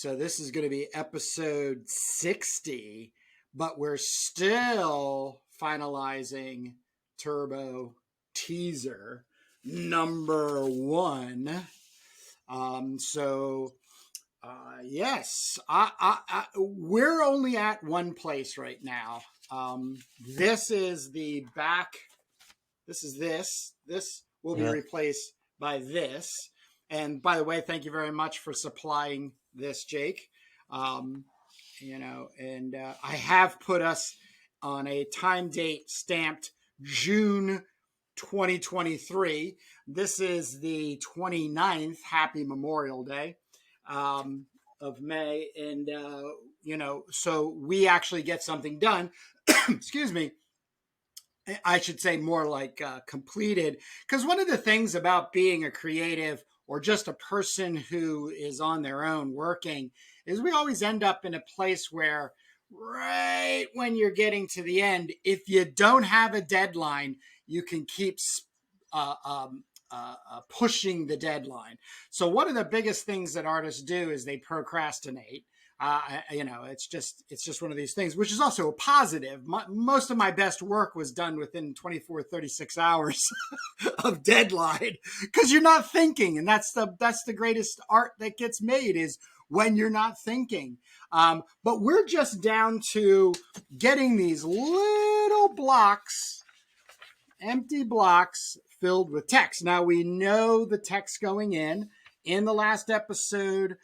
So this is going to be episode 60, but we're still finalizing Turbo teaser number 1. Yes, we're only at one place right now. This is the back. This is this. This will be replaced by this. And by the way, thank you very much for supplying this, Jake. I have put us on a time date stamped June 2023. This is the 29th. Happy Memorial Day of May. And, so we actually get something done. Excuse me. I should say more like completed. Because one of the things about being a creative or just a person who is on their own working is we always end up in a place where right when you're getting to the end, if you don't have a deadline, you can keep pushing the deadline. So one of the biggest things that artists do is they procrastinate. It's just one of these things, which is also a positive. Most of my best work was done within 24, 36 hours of deadline because you're not thinking. And that's the greatest art that gets made is when you're not thinking. But we're just down to getting these little blocks, empty blocks filled with text. Now we know the text going in. In the last episode,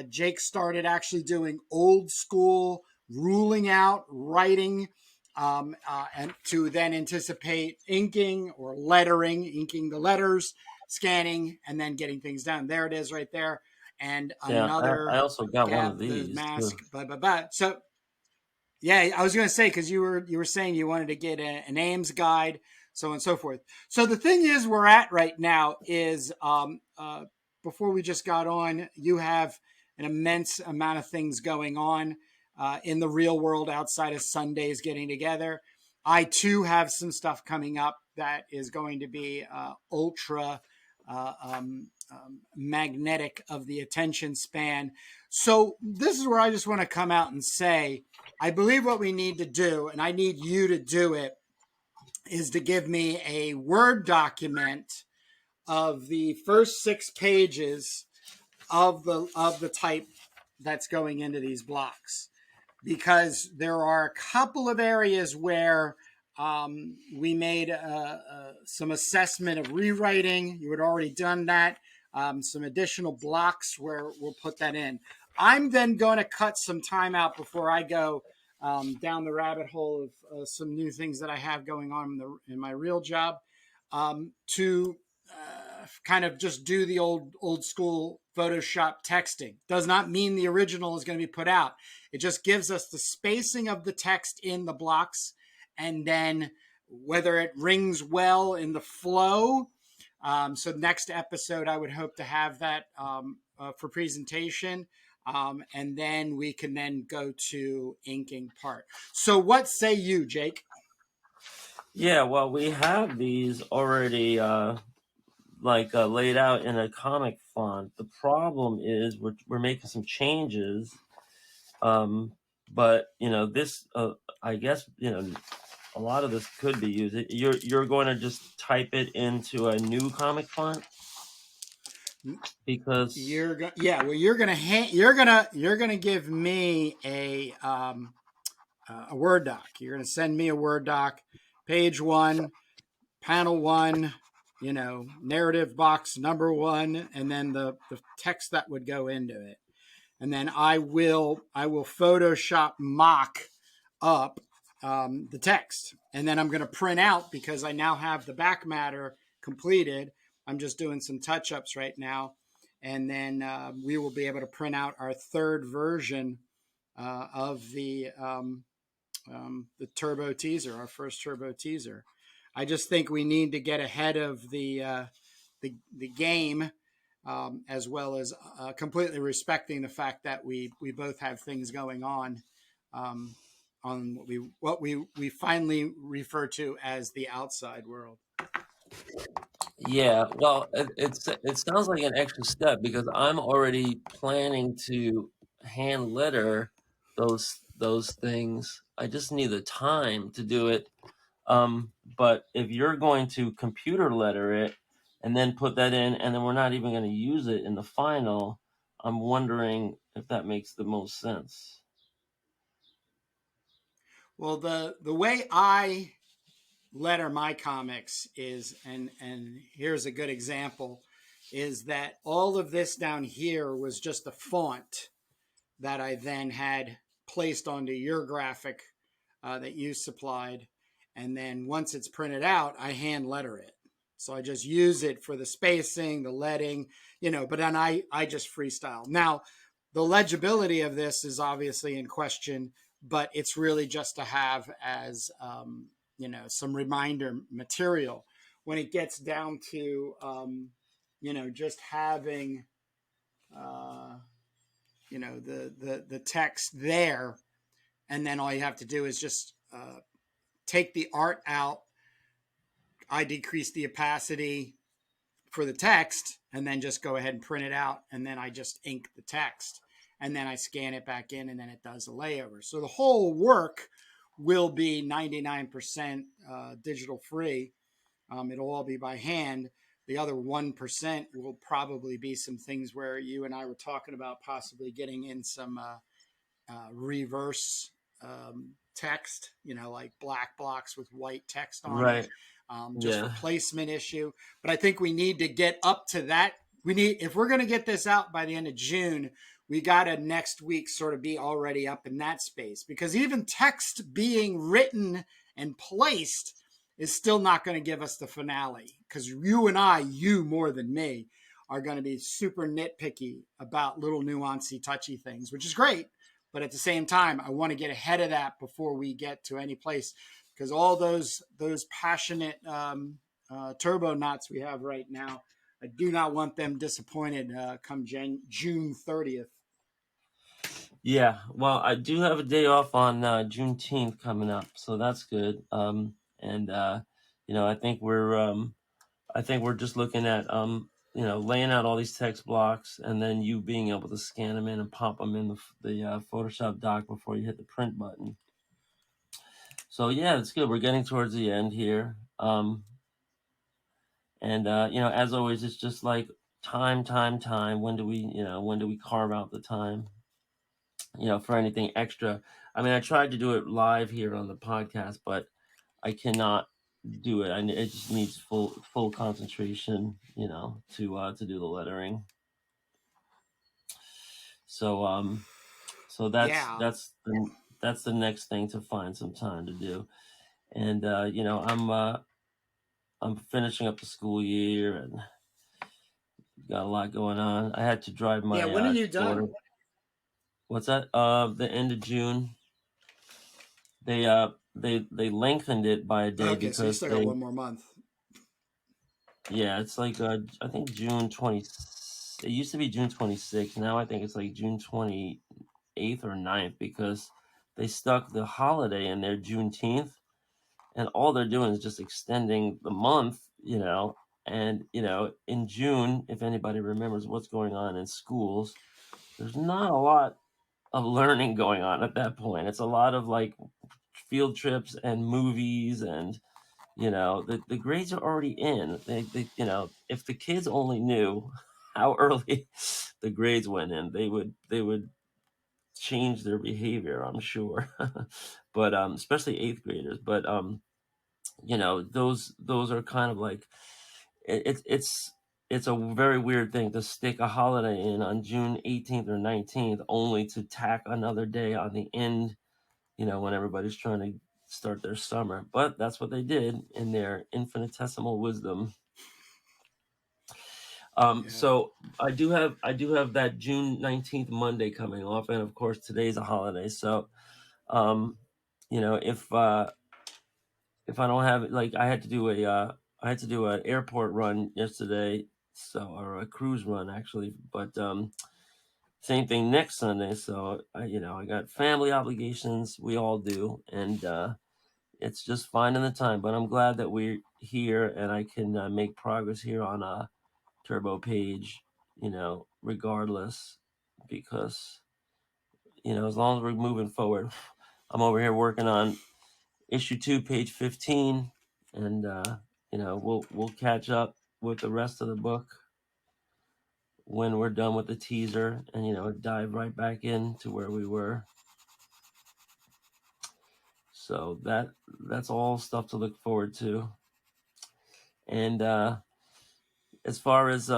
Jake started actually doing old school ruling out, writing, and to then anticipate inking or lettering, inking the letters, scanning, and then getting things done. There it is right there. And another. I also got one of these. Mask, So, yeah, I was going to say, because you were saying you wanted to get an Ames guide, so on and so forth. So the thing is we're at right now is before we just got on, you have an immense amount of things going on in the real world outside of Sundays getting together. I, too, have some stuff coming up that is going to be ultra magnetic of the attention span. So this is where I just want to come out and say, I believe what we need to do, and I need you to do it, is to give me a Word document of the first 6 pages of the type that's going into these blocks, because there are a couple of areas where we made some assessment of rewriting. You had already done that. Some additional blocks where we'll put that in. I'm then going to cut some time out before I go down the rabbit hole of some new things that I have going on in my real job to kind of just do the old school Photoshop texting. Does not mean the original is going to be put out. It just gives us the spacing of the text in the blocks, and then whether it rings well in the flow. So next episode, I would hope to have that for presentation. And then we can then go to inking part. So what say you, Jake? Yeah, well, we have these already laid out in a comic font. The problem is we're making some changes. But this I guess a lot of this could be used. You're going to just type it into a new comic font because you're gonna give me a Word doc. You're gonna send me a Word doc, page 1, panel 1, narrative box number 1, and then the text that would go into it. And then I will Photoshop mock up the text. And then I'm going to print out, because I now have the back matter completed. I'm just doing some touch-ups right now. And then we will be able to print out our third version of the turbo teaser, our first turbo teaser. I just think we need to get ahead of the game, as well as completely respecting the fact that we both have things going on what we finally refer to as the outside world. Yeah, well, it sounds like an extra step, because I'm already planning to hand letter those things. I just need the time to do it. But if you're going to computer letter it and then put that in, and then we're not even going to use it in the final, I'm wondering if that makes the most sense. Well, the way I letter my comics is, and here's a good example, is that all of this down here was just a font that I then had placed onto your graphic that you supplied. And then once it's printed out, I hand letter it. So I just use it for the spacing, the leading, but then I just freestyle. Now, the legibility of this is obviously in question, but it's really just to have as, some reminder material. When it gets down to, just having, the text there, and then all you have to do is just take the art out. I decrease the opacity for the text, and then just go ahead and print it out, and then I just ink the text, and then I scan it back in, and then it does a layover. So the whole work will be 99% digital free. It'll all be by hand. The other 1% will probably be some things where you and I were talking about possibly getting in some reverse text, like black blocks with white text on it, Right. just for Yeah. placement issue. But I think we need to get up to that. If we're going to get this out by the end of June, we got to next week sort of be already up in that space, because even text being written and placed is still not going to give us the finale, because you more than me, are going to be super nitpicky about little nuancy, touchy things, which is great. But at the same time, I want to get ahead of that before we get to any place, because all those passionate Turbonauts we have right now, I do not want them disappointed come June 30th. Yeah. Well, I do have a day off on Juneteenth coming up, so that's good. And I think we're just looking at laying out all these text blocks, and then you being able to scan them in and pop them in the Photoshop doc before you hit the print button. So yeah, it's good. We're getting towards the end here. And as always, it's just like time, time, time. When do we carve out the time? For anything extra. I mean, I tried to do it live here on the podcast, but I cannot do it. It just needs full concentration, to do the lettering. So so that's Yeah. that's the that's the next thing to find some time to do. And I'm finishing up the school year and got a lot going on. I had to drive Yeah. my When are you daughter. done? What's that? The end of June. They lengthened it by a day Okay. So you because still got one more month. yeah, it's like I think June 20. It used to be June 26th. Now I think it's like June 28th or 9th, because they stuck the holiday in there, Juneteenth, and all they're doing is just extending the month, and in June, if anybody remembers what's going on in schools, there's not a lot of learning going on at that point. It's a lot of like field trips and movies, and the grades are already in. If the kids only knew how early the grades went in, they would change their behavior, I'm sure. But especially eighth graders. But those are kind of like it's a very weird thing to stick a holiday in on June 18th or 19th, only to tack another day on the end, when everybody's trying to start their summer. But that's what they did in their infinitesimal wisdom. Yeah. So I do have that June 19th Monday coming off, and of course today's a holiday. So um, if I don't have it, like I had to do an airport run yesterday, or a cruise run actually, but same thing next Sunday. So I got family obligations. We all do, and it's just finding the time. But I'm glad that we're here and I can make progress here on a Turbo page, regardless, because as long as we're moving forward. I'm over here working on issue 2, page 15, and we'll catch up with the rest of the book when we're done with the teaser, and dive right back into where we were. So that's all stuff to look forward to. And as far as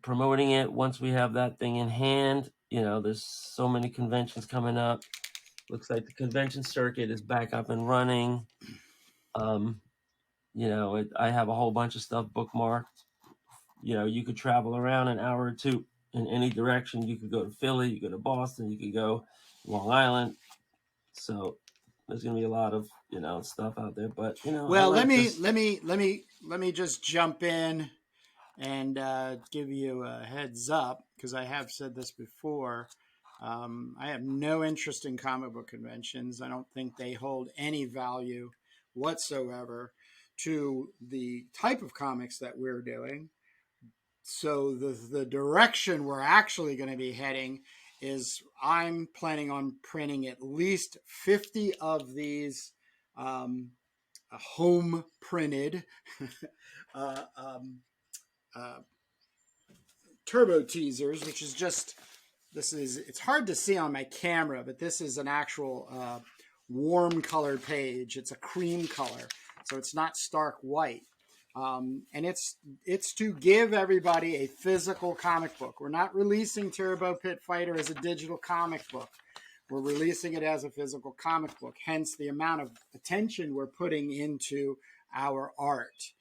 promoting it, once we have that thing in hand, there's so many conventions coming up. Looks like the convention circuit is back up and running. I have a whole bunch of stuff bookmarked. You could travel around an hour or two in any direction. You could go to Philly, you could go to Boston, you could go Long Island. So there's gonna be a lot of stuff out there. But I Well, like just let me just jump in and give you a heads up, because I have said this before. I have no interest in comic book conventions. I don't think they hold any value whatsoever to the type of comics that we're doing. So the direction we're actually going to be heading is I'm planning on printing at least 50 of these home printed uh, um, uh, turbo teasers, which is just it's hard to see on my camera, but this is an actual warm colored page. It's a cream color, so it's not stark white. And it's to give everybody a physical comic book. We're not releasing Turbo Pit Fighter as a digital comic book. We're releasing it as a physical comic book. Hence the amount of attention we're putting into our art.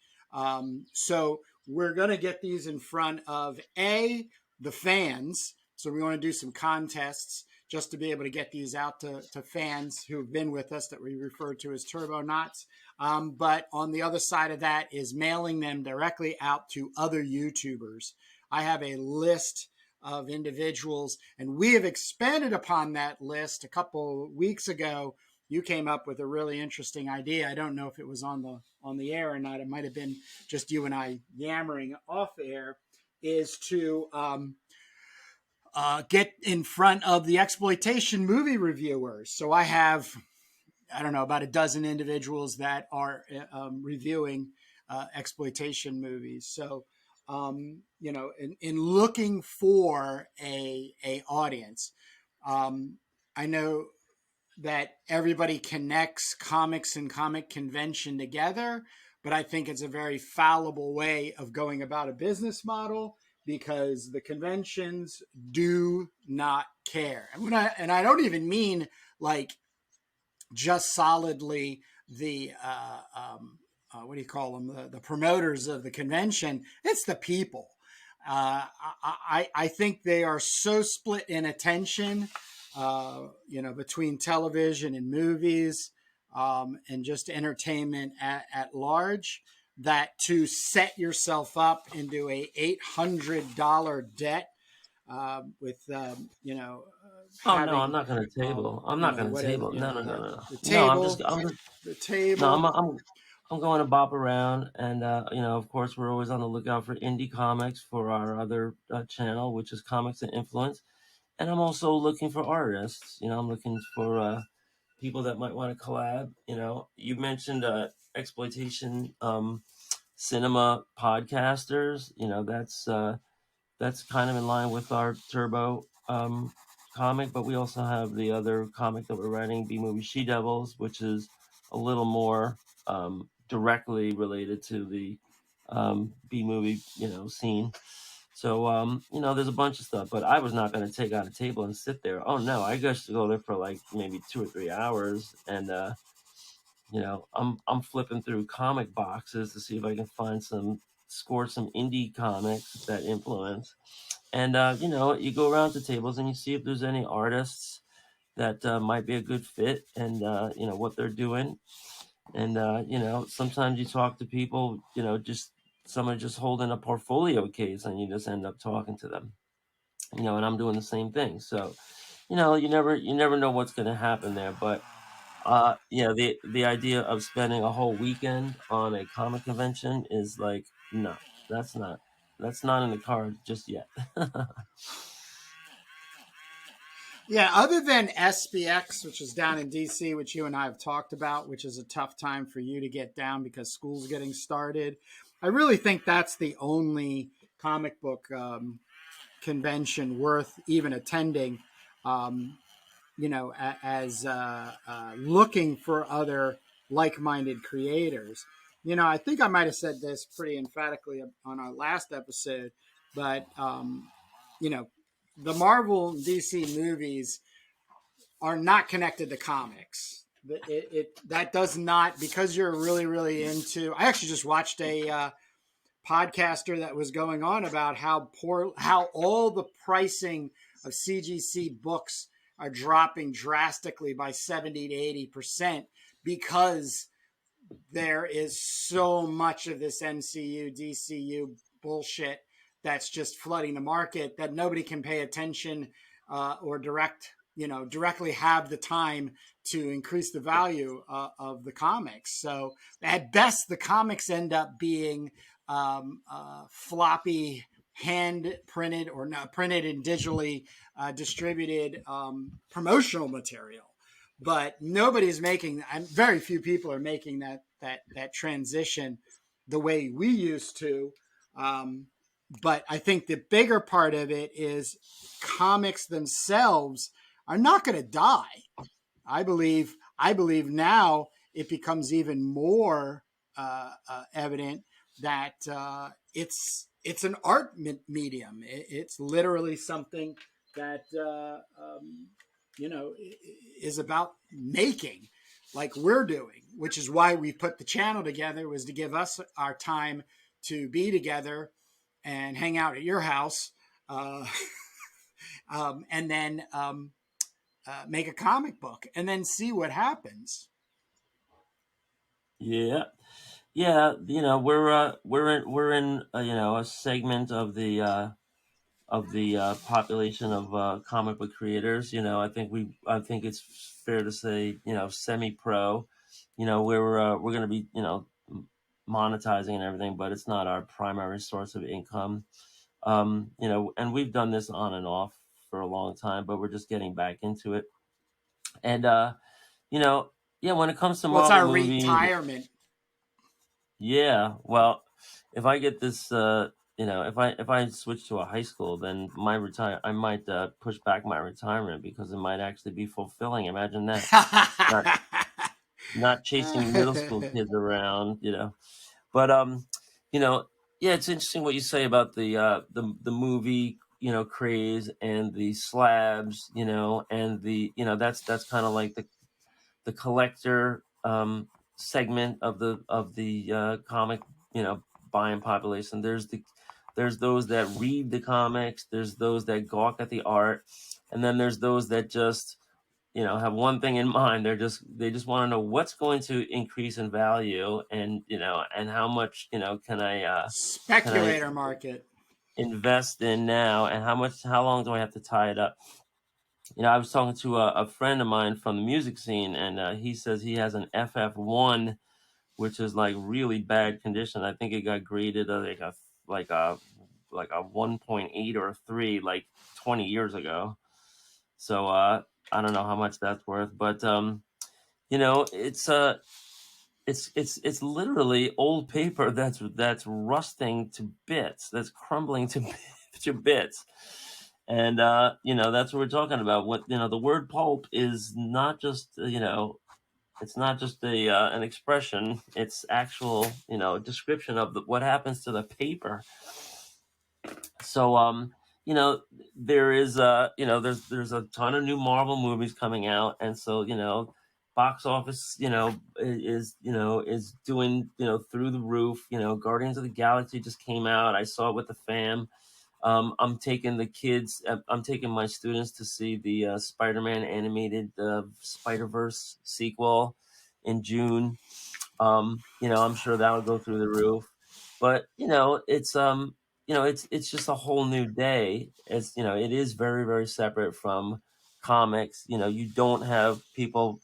So we're going to get these in front of the fans. So we want to do some contests just to be able to get these out to fans who've been with us that we refer to as Turbonauts. But on the other side of that is mailing them directly out to other YouTubers. I have a list of individuals, and we have expanded upon that list. A couple weeks ago, you came up with a really interesting idea. I don't know if it was on the air or not. It might have been just you and I yammering off air. Is to get in front of the exploitation movie reviewers. So I don't know, about a dozen individuals that are reviewing exploitation movies. So, in looking for a audience, I know that everybody connects comics and comic convention together, but I think it's a very fallible way of going about a business model, because the conventions do not care. And I don't even mean like just solidly the what do you call them, the promoters of the convention. It's the people. I think they are so split in attention, between television and movies, and just entertainment at large, that to set yourself up into a $800 debt, with Oh no, I'm having not gonna table. I'm not gonna what table. No, no, no, no, no. the No, table, the no. table. I'm going to bop around, and of course, we're always on the lookout for indie comics for our other channel, which is Comics and Influence. And I'm also looking for artists. I'm looking for people that might want to collab. You mentioned exploitation cinema podcasters. That's kind of in line with our Turbo comic, but we also have the other comic that we're writing, B Movie She Devils, which is a little more directly related to the B movie scene. So there's a bunch of stuff, but I was not going to take out a table and sit there. Oh no, I just go there for like maybe 2 or 3 hours, and I'm flipping through comic boxes to see if I can find score some indie comics that influence. And you go around to tables and you see if there's any artists that might be a good fit, and what they're doing. And sometimes you talk to people, just someone just holding a portfolio case, and you just end up talking to them. And I'm doing the same thing. So you never know what's going to happen there. But the idea of spending a whole weekend on a comic convention is like, no, that's not in the cards just yet. Yeah, other than SBX, which is down in DC, which you and I have talked about, which is a tough time for you to get down because school's getting started. I really think that's the only comic book convention worth even attending. Um, as looking for other like-minded creators. I think I might have said this pretty emphatically on our last episode, but you know, the Marvel and DC movies are not connected to comics. That does not, because you're really really into. I actually just watched a podcaster that was going on about how all the pricing of CGC books are dropping drastically by 70 to 80% because there is so much of this MCU, DCU bullshit that's just flooding the market that nobody can pay attention or directly have the time to increase the value of the comics. So at best, the comics end up being floppy, hand printed or not printed and digitally distributed promotional material, but nobody's making, and very few people are making that transition the way we used to. Um, but I think the bigger part of it is comics themselves are not going to die. I believe now it becomes even more evident that it's an art medium. It's literally something that is about making, like we're doing, which is why we put the channel together, was to give us our time to be together and hang out at your house, uh, and then make a comic book and then see what happens. Yeah, yeah. We're in a segment of the population of comic book creators. I think it's fair to say, semi-pro. We're going to be, monetizing and everything, but it's not our primary source of income. And we've done this on and off for a long time, but we're just getting back into it. And you know, yeah, when it comes to Well, it's Marvel our movies, retirement. yeah, well, if I get this, if I switch to a high school, then I might push back my retirement because it might actually be fulfilling. Imagine that, not not chasing middle school kids around, But you know, yeah, it's interesting what you say about the movie, craze and the slabs, and that's kind of like the collector segment of the comic, buying population. There's those that read the comics, there's those that gawk at the art, and then there's those that just have one thing in mind. They just want to know what's going to increase in value, and how much can I Speculator market. invest in now, and how long do I have to tie it up. I was talking to a friend of mine from the music scene, and he says he has an FF1, which is like really bad condition. I think it got graded like a like a 1.8 or a 3 like 20 years ago. So I don't know how much that's worth, but it's literally old paper that's rusting to bits, that's crumbling to to bits. And that's what we're talking about. What the word pulp is not just it's not just a an expression. It's actual description of what happens to the paper. So there is there's a ton of new Marvel movies coming out, and so box office is doing through the roof. Guardians of the Galaxy just came out. I saw it with the fam. I'm taking my students to see the Spider-Man animated Spider-Verse sequel in June. I'm sure that'll go through the roof. But it's just a whole new day. It is very, very separate from comics. You don't have people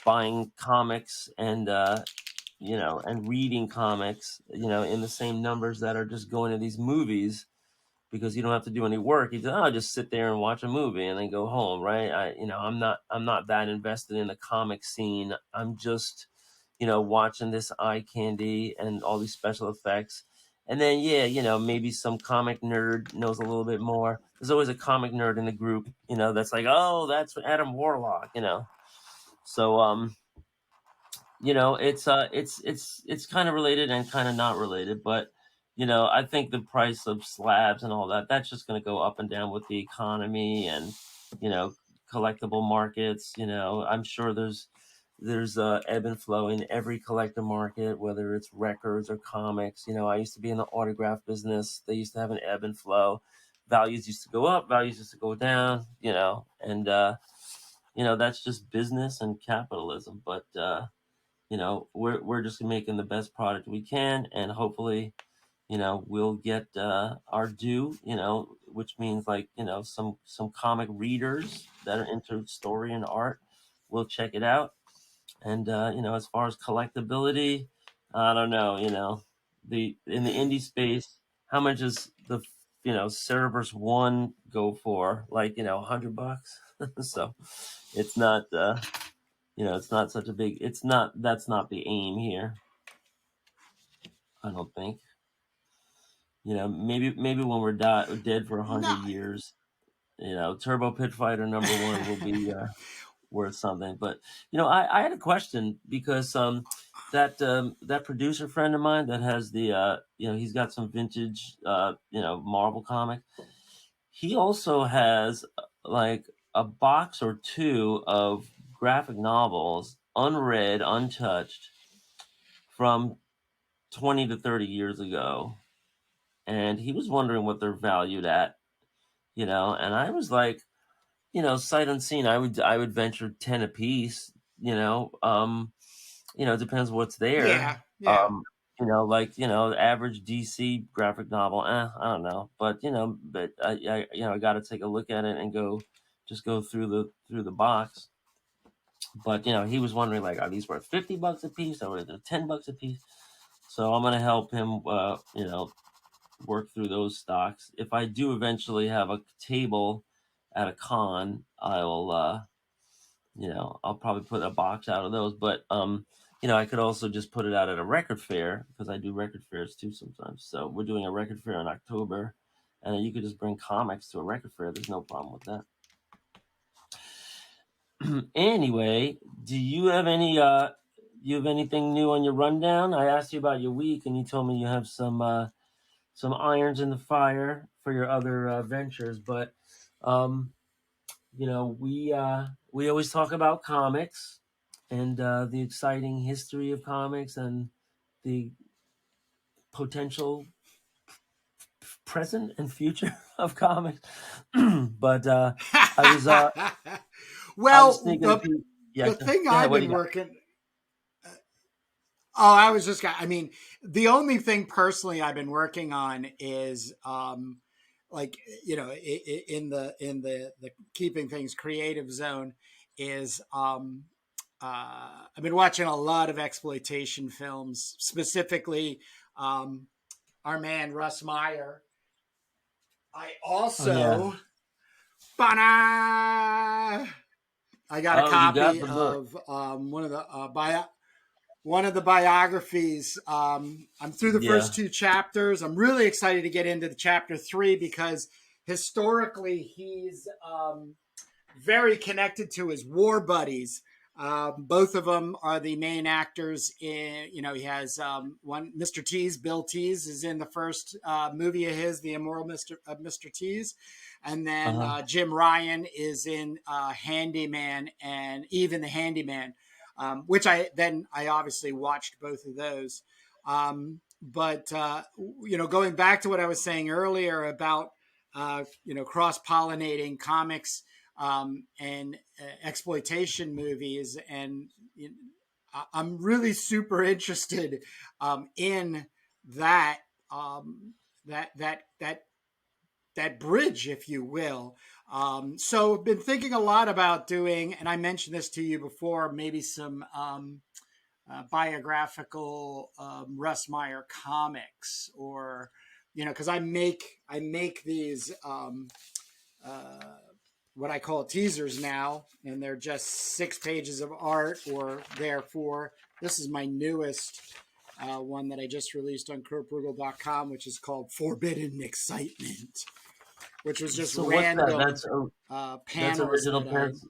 buying comics and reading comics, in the same numbers that are just going to these movies. because you don't have to do any work. You just sit there and watch a movie and then go home, right? I'm not that invested in the comic scene. I'm just, watching this eye candy and all these special effects. And then, yeah, maybe some comic nerd knows a little bit more. There's always a comic nerd in the group, that's like, oh, that's Adam Warlock. So, it's kind of related and kind of not related, but I think the price of slabs and all that's just going to go up and down with the economy and you know collectible markets. I'm sure there's ebb and flow in every collector market, whether it's records or comics. I used to be in the autograph business. They used to have an ebb and flow. Values used to go up, values used to go down. And that's just business and capitalism. But we're just making the best product we can, and hopefully, we'll get our due. Which means, like, some comic readers that are into story and art will check it out. And as far as collectability, I don't know. The in the indie space, how much is the Cerebrus one go for? Like, $100. So it's not. It's not such a big. It's not. That's not the aim here. I don't think. Maybe when we're dead for No. 100 years, Turbo Pit Fighter #1 will be worth something. But I had a question because that producer friend of mine that has the he's got some vintage Marvel comic. He also has like a box or two of graphic novels, unread, untouched, from 20 to 30 years ago. And he was wondering what they're valued at, and I was like, sight unseen, I would venture 10 a piece, it depends what's Yeah. there. Yeah. Like, the average DC graphic novel, I don't know. But I got to take a look at it and go through the box. But he was wondering, like, are these worth $50 a piece, or are they $10 a piece? So I'm gonna help him, work through those stocks. If I do eventually have a table at a con, I'll probably put a box out of those. But I could also just put it out at a record fair, because I do record fairs too sometimes. So we're doing a record fair in October, and you could just bring comics to a record fair. There's no problem with that. Anyway, do you have anything new on your rundown? I asked you about your week, and you told me you have some irons in the fire for your other ventures. But we always talk about comics and the exciting history of comics and the potential present and future of comics. But I was uh, I was Well, thinking a few. Yeah, the thing go ahead. I've What do been you got? working. Oh, I was just. I mean, the only thing personally I've been working on is, like, in the keeping things creative zone is, I've been watching a lot of exploitation films, specifically, our man Russ Meyer. I Oh yeah. also, ba I got a Oh, you got copy the book. of, one of the biographies. I'm through the first Yeah. two chapters. I'm really excited to get into the chapter 3 because historically he's, very connected to his war buddies. Both of them are the main actors in. He has, one, Mr. Tease. Bill Tease is in the first movie of his, The Immoral Mr. Tease, and Uh then huh. Jim Ryan is in Handyman and Even the Handyman, which I obviously watched both of those. But going back to what I was saying earlier about cross pollinating comics, and exploitation movies, and I'm really super interested, in that, that that that that bridge, if you will. So I've been thinking a lot about doing, and I mentioned this to you before, maybe some, biographical, Russ Meyer comics, or because I make these what I call teasers now, and they're just 6 pages of art, or therefore this is my newest one that I just released on kurtbrugel.com, which is called Forbidden Excitement, which was just So what's that? random That's panels that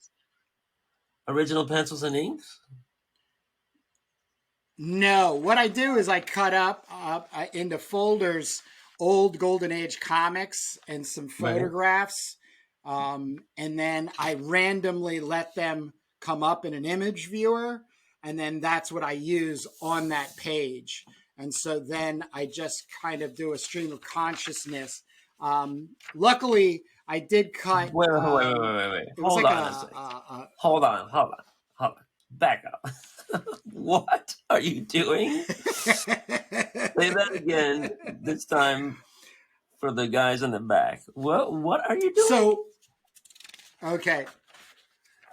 I. original pencils and inks. No, what I do is I cut up into folders old Golden Age comics and some Right. photographs, and then I randomly let them come up in an image viewer, and then that's what I use on that page. And so then I just kind of do a stream of consciousness. Luckily, I did cut. Wait. It was Hold like on a second. Hold on. Hold on. Back up. What are you doing? Say that again. This time for the guys in the back. What are you doing? So okay.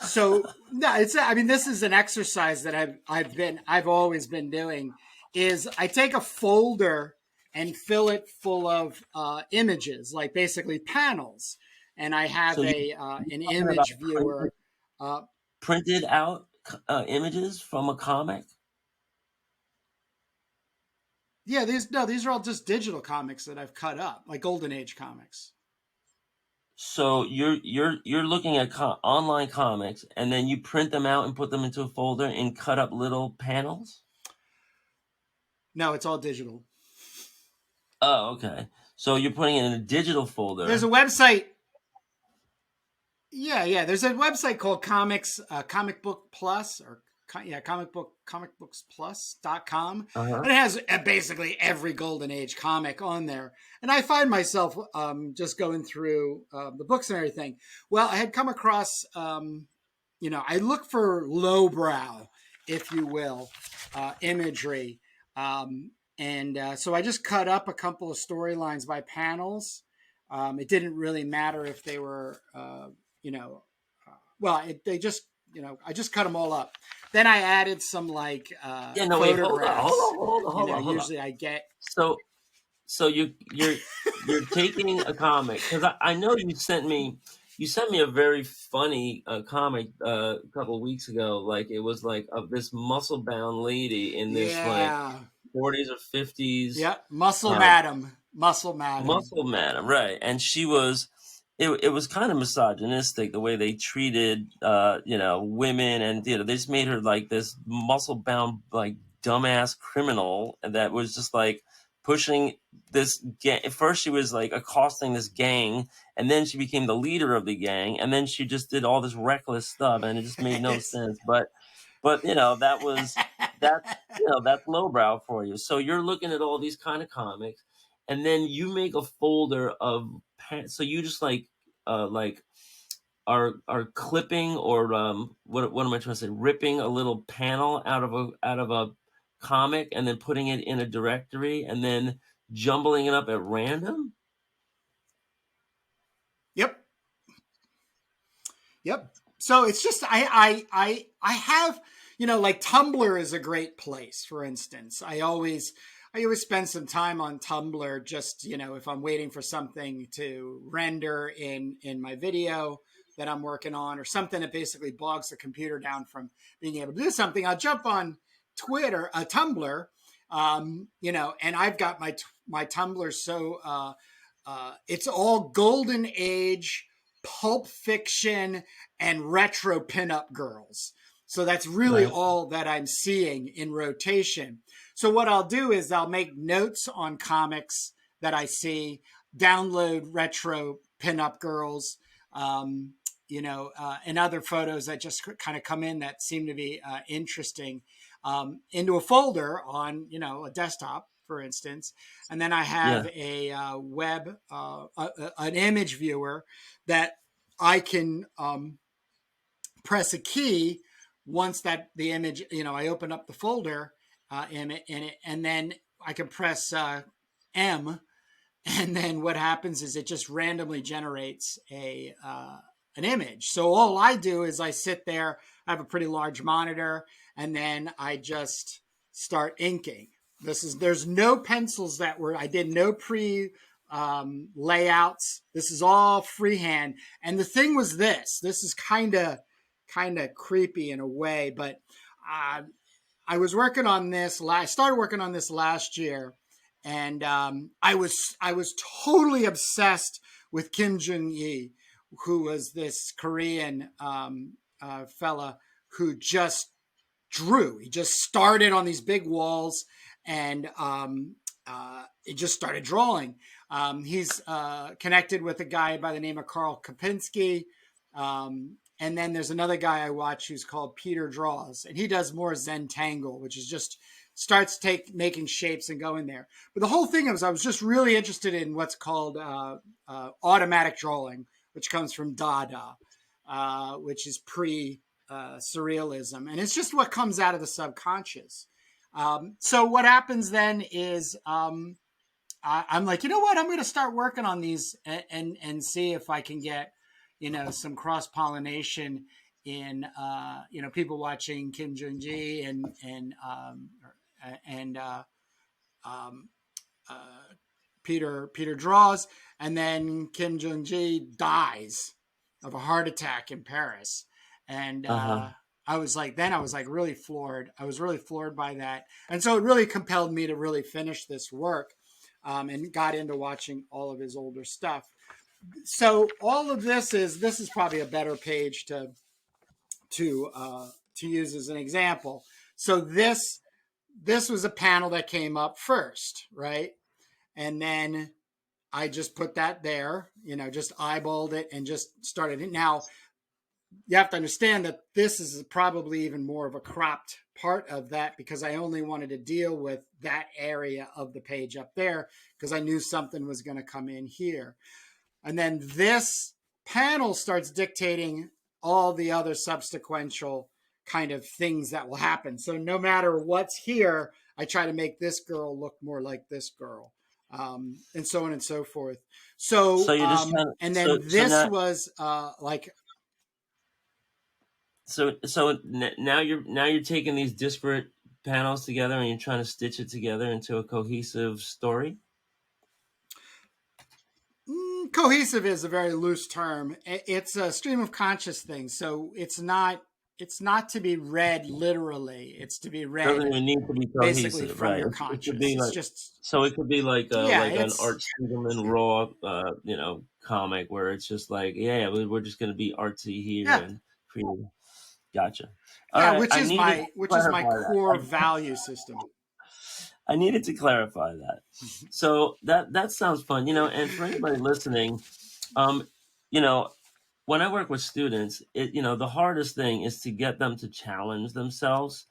So no, it's. I mean, this is an exercise that I've always been doing. Is I take a folder and fill it full of images, like basically panels, and I So have you're an talking about image viewer. printed out images from a comic? Yeah, these are all just digital comics that I've cut up, like Golden Age comics. So you're looking at online comics, and then you print them out and put them into a folder and cut up little panels? No, it's all digital. Oh, okay. So you're putting it in a digital There's a folder. website. Yeah. There's a website called Comic Book Plus, or comicbooksplus.com, Uh-huh. and it has basically every Golden Age comic on there. And I find myself just going through the books and everything. Well, I had come across, I look for lowbrow, if you will, imagery. And so I just cut up a couple of storylines by panels. It didn't really matter if they were, you know, they just, I just cut them all up. Then I added some like Yeah, no, wait, photographs. hold on. Usually I get. So so you're taking a comic, because I know you sent me a very funny comic a couple weeks ago. Like it was like of this muscle bound lady in this like Yeah. 40s or 50s Yep. Muscle um, Madam. Muscle Madam. muscle man, right? And she was it was kind of misogynistic the way they treated women, and they just made her like this muscle bound like dumbass criminal that was just like pushing this gang. First she was like accosting this gang, and then she became the leader of the gang, and then she just did all this reckless stuff, and it just made no sense. But that's lowbrow for you. So you're looking at all these kind of comics, and then you make a folder of so you just like are clipping, or what am I trying to say, ripping a little panel out of a comic and then putting it in a directory and then jumbling it up at random. Yep. Yep. So it's just I have, like Tumblr is a great place. For instance, I always spend some time on Tumblr, just if I'm waiting for something to render in my video that I'm working on, or something that basically bogs the computer down from being able to do something. I'll jump on Tumblr, and I've got my Tumblr. So it's all Golden Age, Pulp Fiction, and retro pinup girls. So that's really Right. all that I'm seeing in rotation. So what I'll do is I'll make notes on comics that I see, download retro pinup girls, and other photos that just kind of come in that seem to be interesting, into a folder on, a desktop, for instance. And then I have Yeah. a an image viewer that I can press a key once that the image, I open up the folder in it, and then I can press M, and then what happens is it just randomly generates an image. So all I do is I sit there, I have a pretty large monitor, and then I just start inking. There's no pencils that were, I did no pre layouts. This is all freehand. And the thing was this is kind of creepy in a way, but uh, I was working on this. I started working on this last year, and I was totally obsessed with Kim Jung Yi, who was this Korean fella who just drew. He just started on these big walls, and it just started drawing. He's connected with a guy by the name of Karl Kapinski. And then there's another guy I watch who's called Peter Draws, and he does more Zentangle, which is just starts making shapes and going there. But the whole thing was I was just really interested in what's called automatic drawing, which comes from Dada, which is pre surrealism, and it's just what comes out of the subconscious. So what happens then is I'm like, you know what? I'm going to start working on these and see if I can get, some cross pollination in, people watching Kim Jong Ji and um, uh, Peter Draws, and then Kim Jong Ji dies of a heart attack in Paris, and Uh-huh. I was like really floored. I was really floored by that, and so it really compelled me to really finish this work, and got into watching all of his older stuff. So all of this is probably a better page to use as an example. So this was a panel that came up first, right? And then I just put that there, just eyeballed it and just started it. Now, you have to understand that this is probably even more of a cropped part of that because I only wanted to deal with that area of the page up there because I knew something was going to come in here. And then this panel starts dictating all the other subsequential kind of things that will happen. So no matter what's here, I try to make this girl look more like this girl, and so on and so forth. So So, you're just trying to, and then so this now, was like, now you're taking these disparate panels together and you're trying to stitch it together into a cohesive story. cohesive is a very loose term. It's a stream of conscious thing. So it's not to be read literally. It's to be Doesn't read even need to be basically cohesive, from right? your It could be conscious. It's like, just, so it could be yeah, like an it's, Art Spiegelman raw, comic where it's just like, yeah, we're just going to be artsy here yeah, and creative. Gotcha. All yeah, right, which is my clarify that. core value system. I needed to clarify that. So that sounds fun, and for anybody listening, um, you know, when I work with students, the hardest thing is to get them to challenge themselves.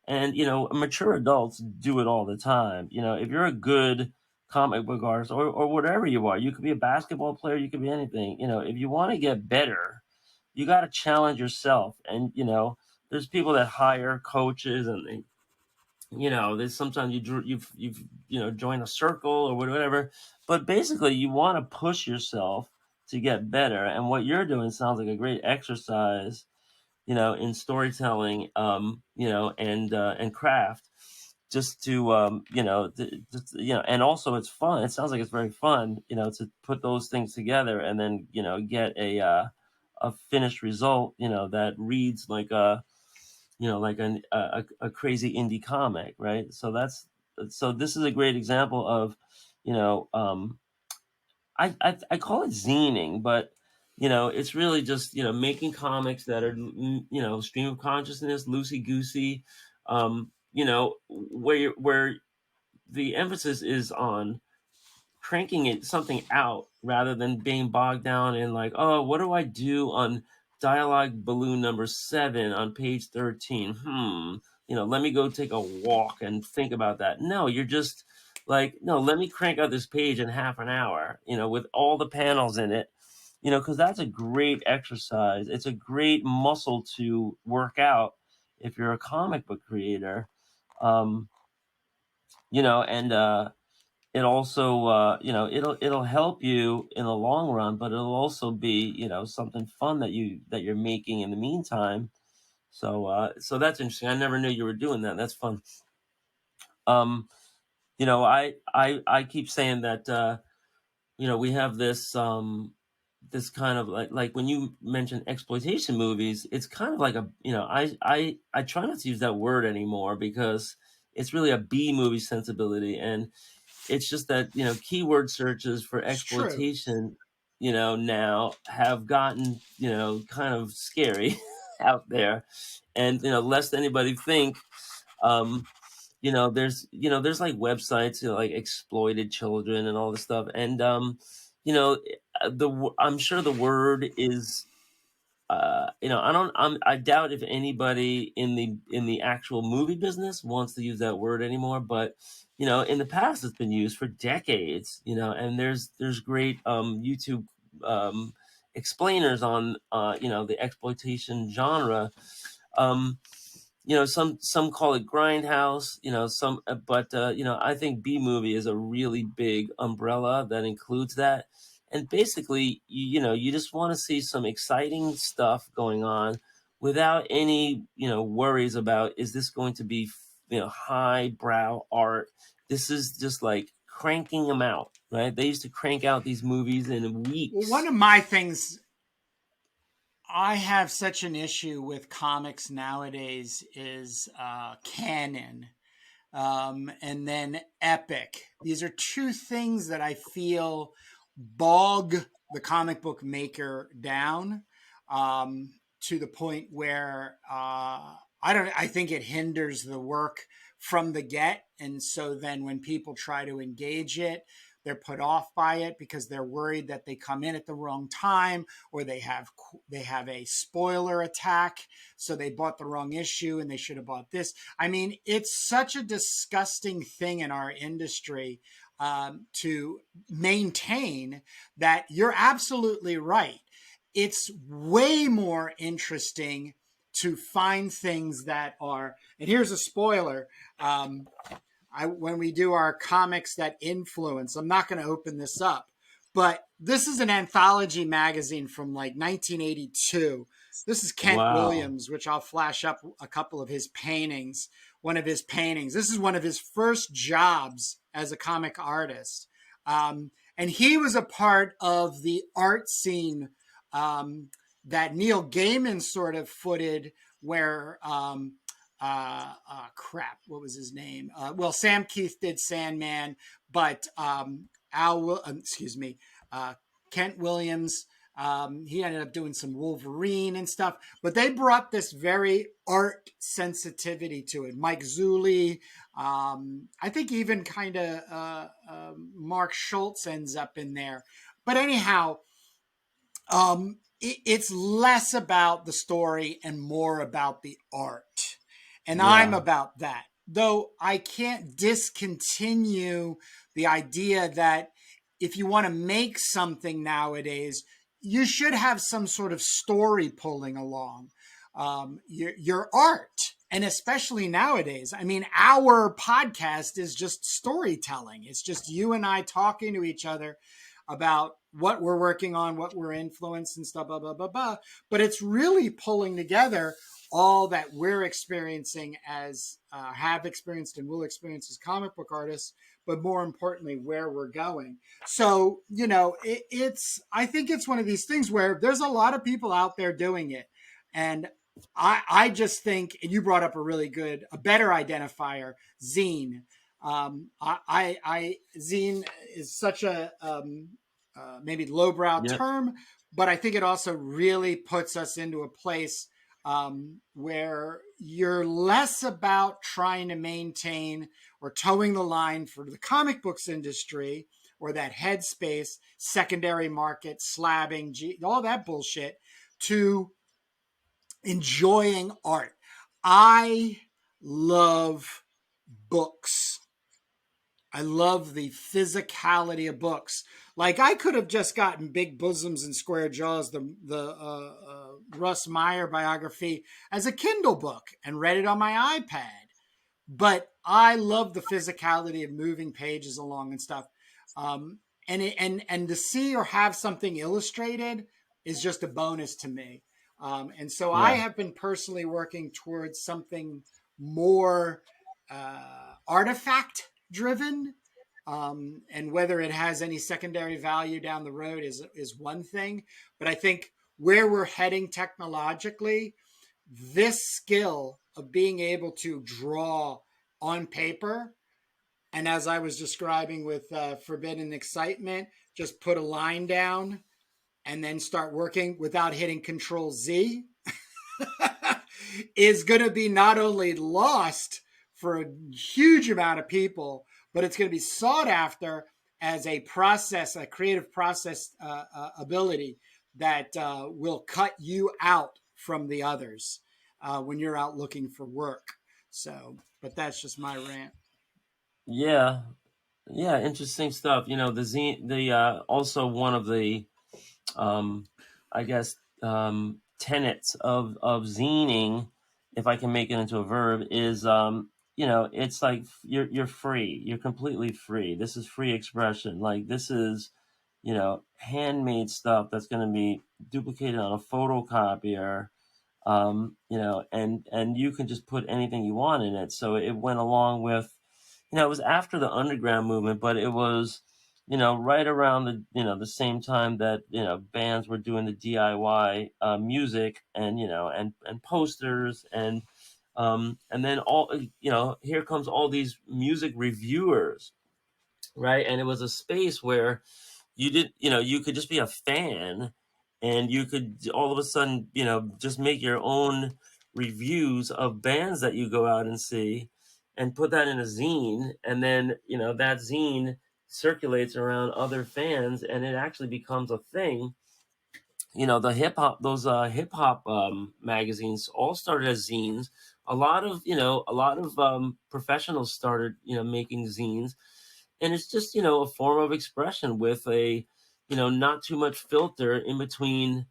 And, mature adults do it all the time. If you're a good comic book artist or whatever you are, you could be a basketball player, you could be anything. If you want to get better, you got to challenge yourself. And, there's people that hire coaches and there's sometimes you've join a circle or whatever, but basically you want to push yourself to get better. And what you're doing sounds like a great exercise, in storytelling, and craft, just to and also it's fun. It sounds like it's very fun, to put those things together and then get a finished result, that reads like like a crazy indie comic, right? So this is a great example of, you know, um, I call it zining, but it's really just making comics that are stream of consciousness, loosey goosey, where the emphasis is on cranking it something out rather than being bogged down in like, oh, what do I do on dialogue balloon number 7 on page 13? Let me go take a walk and think about that. No, you're just like, no, let me crank out this page in half an hour, with all the panels in it, because that's a great exercise. It's a great muscle to work out if you're a comic book creator. Um, and it also it'll help you in the long run, but it'll also be something fun that you're making in the meantime. So that's interesting. I never knew you were doing that. That's fun. um I keep saying that we have this kind of like when you mention exploitation movies, it's kind of like a I try not to use that word anymore because it's really a B movie sensibility, and it's just that keyword searches for It's true. exploitation now have gotten kind of scary out there, and lest anybody think um there's like websites, like exploited children and all this stuff. And you know, I'm sure the word is I doubt if anybody in the actual movie business wants to use that word anymore, but in the past it's been used for decades, and there's great YouTube um explainers on the exploitation genre. um some call it grindhouse, some but I think B movie is a really big umbrella that includes that. And basically, you just want to see some exciting stuff going on without any worries about, is this going to be highbrow art. This is just like cranking them out, right? They used to crank out these movies in Well, one weeks. of my things, I have such an issue with comics nowadays is canon, and then epic. These are two things that I feel bog the comic book maker down, to the point where I think it hinders the work from the get. And so then when people try to engage it, they're put off by it because they're worried that they come in at the wrong time, or they have a spoiler attack, so they bought the wrong issue and they should have bought this. I mean, it's such a disgusting thing in our industry, to maintain that. You're absolutely right. It's way more interesting to find things that are, and here's a spoiler. When we do our comics that influence, I'm not going to open this up, but this is an anthology magazine from like 1982. This is Kent Wow. Williams, which I'll flash up a couple of his paintings. One of his paintings. This is one of his first jobs as a comic artist. And he was a part of the art scene, that Neil Gaiman sort of footed, where crap, what was his name? Well, Sam Keith did Sandman, but excuse me, uh, Kent Williams. He ended up doing some Wolverine and stuff, but they brought this very art sensitivity to it. Mike Zuley, I think even kind of Mark Schultz ends up in there. But anyhow, it's less about the story and more about the art. And I'm Yeah. about that. Though I can't discontinue the idea that if you want to make something nowadays, you should have some sort of story pulling along your art. And especially nowadays, I mean, our podcast is just storytelling. It's just you and I talking to each other about what we're working on, what we're influenced and stuff, blah, blah, blah, blah. But it's really pulling together all that we're experiencing as have experienced and will experience as comic book artists, but more importantly, where we're going. So, I think it's one of these things where there's a lot of people out there doing it. And I just think, and you brought up a better identifier, zine. Zine is such a maybe lowbrow Yep. term, but I think it also really puts us into a place where you're less about trying to maintain or towing the line for the comic books industry, or that headspace, secondary market, slabbing, all that bullshit, to enjoying art. I love books. I love the physicality of books. Like, I could have just gotten Big Bosoms and Square Jaws, the Russ Meyer biography, as a Kindle book and read it on my iPad. But I love the physicality of moving pages along and stuff. And to see or have something illustrated is just a bonus to me. And so I Yeah. have been personally working towards something more artifact. driven. And whether it has any secondary value down the road is one thing. But I think where we're heading technologically, this skill of being able to draw on paper, and as I was describing with Forbidden Excitement, just put a line down and then start working without hitting Control Z is going to be not only lost for a huge amount of people, but it's going to be sought after as a process, a creative process ability that will cut you out from the others when you're out looking for work. So, but that's just my rant. Yeah, yeah, interesting stuff. The zine, the also one of the um, I guess tenets of zining, if I can make it into a verb, is it's like you're free. You're completely free. This is free expression. Like this is handmade stuff that's going to be duplicated on a photocopier. And you can just put anything you want in it. So it went along with, it was after the underground movement, but it was, right around the same time that, bands were doing the DIY music and, and posters and then here comes all these music reviewers, right? And it was a space where you could just be a fan and you could all of a sudden, just make your own reviews of bands that you go out and see and put that in a zine. And then, that zine circulates around other fans and it actually becomes a thing. The hip hop magazines all started as zines. A lot of professionals started, making zines, and it's just a form of expression with a not too much filter in between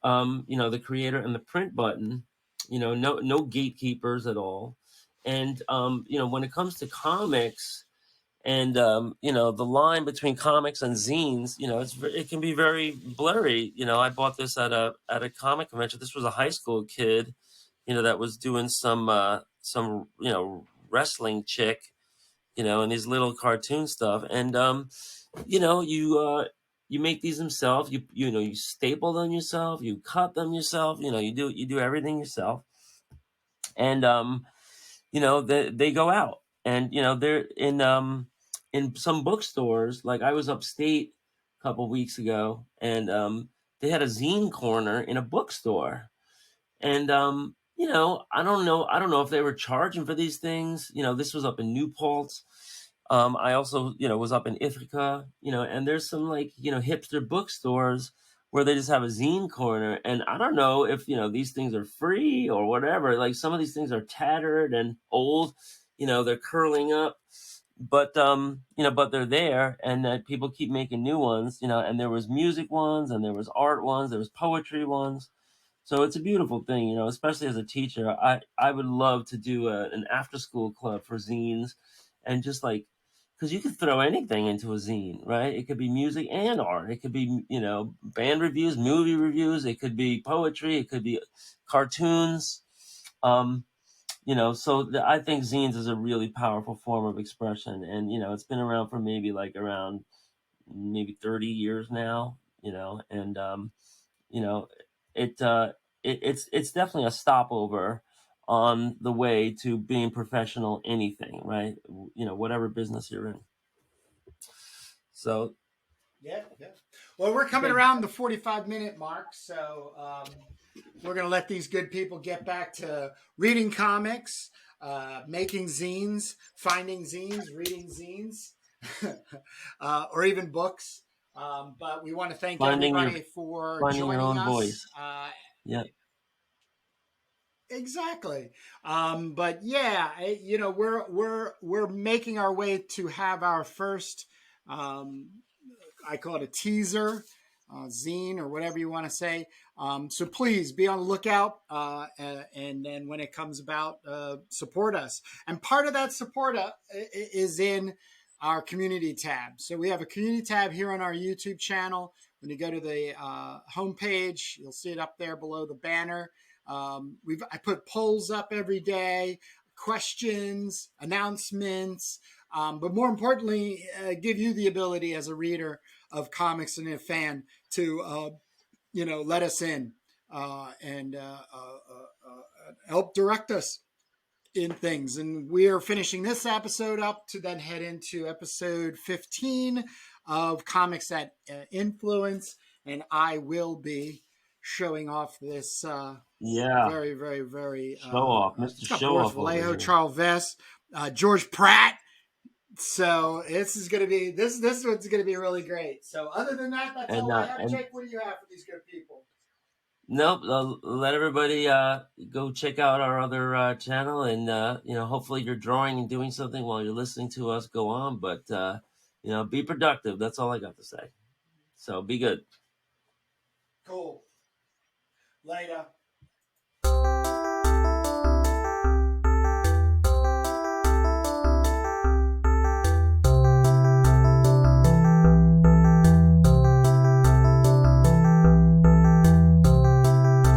the creator and the print button, no gatekeepers at all. And when it comes to comics and the line between comics and zines, it can be very blurry. I bought this at a comic convention. This was a high school kid, that was doing some wrestling chick, and these little cartoon stuff. And you make these himself. You staple them yourself. You cut them yourself. You do everything yourself. And they go out, and they're in some bookstores. Like I was upstate a couple weeks ago, and they had a zine corner in a bookstore. And I don't know if they were charging for these things. This was up in New Paltz. I also, was up in Ithaca, and there's some like, hipster bookstores where they just have a zine corner. And I don't know if, these things are free or whatever. Like some of these things are tattered and old, they're curling up, but they're there, and people keep making new ones, and there was music ones, and there was art ones, there was poetry ones. So it's a beautiful thing, especially as a teacher. I would love to do an after school club for zines, and just like, because you could throw anything into a zine, right? It could be music and art. It could be, band reviews, movie reviews. It could be poetry. It could be cartoons. Um, I think zines is a really powerful form of expression. And, it's been around for maybe like around maybe 30 years now, and, you know, it, it's definitely a stopover on the way to being professional anything, right? Whatever business you're in. So Yeah, yeah. Well, we're coming okay. around the 45-minute mark, so we're going to let these good people get back to reading comics, making zines, finding zines, reading zines, or even books. But we want to thank finding your everybody for finding your joining own us. voice. Yeah. Exactly. But yeah, we're making our way to have our first. Um, I call it a teaser, zine, or whatever you want to say. So please be on the lookout, and then when it comes about, support us. And part of that support is in our community tab. So we have a community tab here on our YouTube channel. When you go to the homepage, you'll see it up there below the banner. I put polls up every day, questions, announcements, but more importantly, give you the ability as a reader of comics and a fan to let us in and help direct us in things. And we are finishing this episode up to then head into episode 15 of Comics That Influence. And I will be showing off this Yeah. very, very, very. Show off. Mr. It's got Show Boris off over Vallejo, here. Charles Vest, George Pratt. So this is going to be this one's going to be really great. So other than that, that's all I have. Jake, what do you have for these good people? Nope. Let everybody go check out our other channel, and hopefully you're drawing and doing something while you're listening to us go on. But be productive. That's all I got to say. So be good. Cool. Later.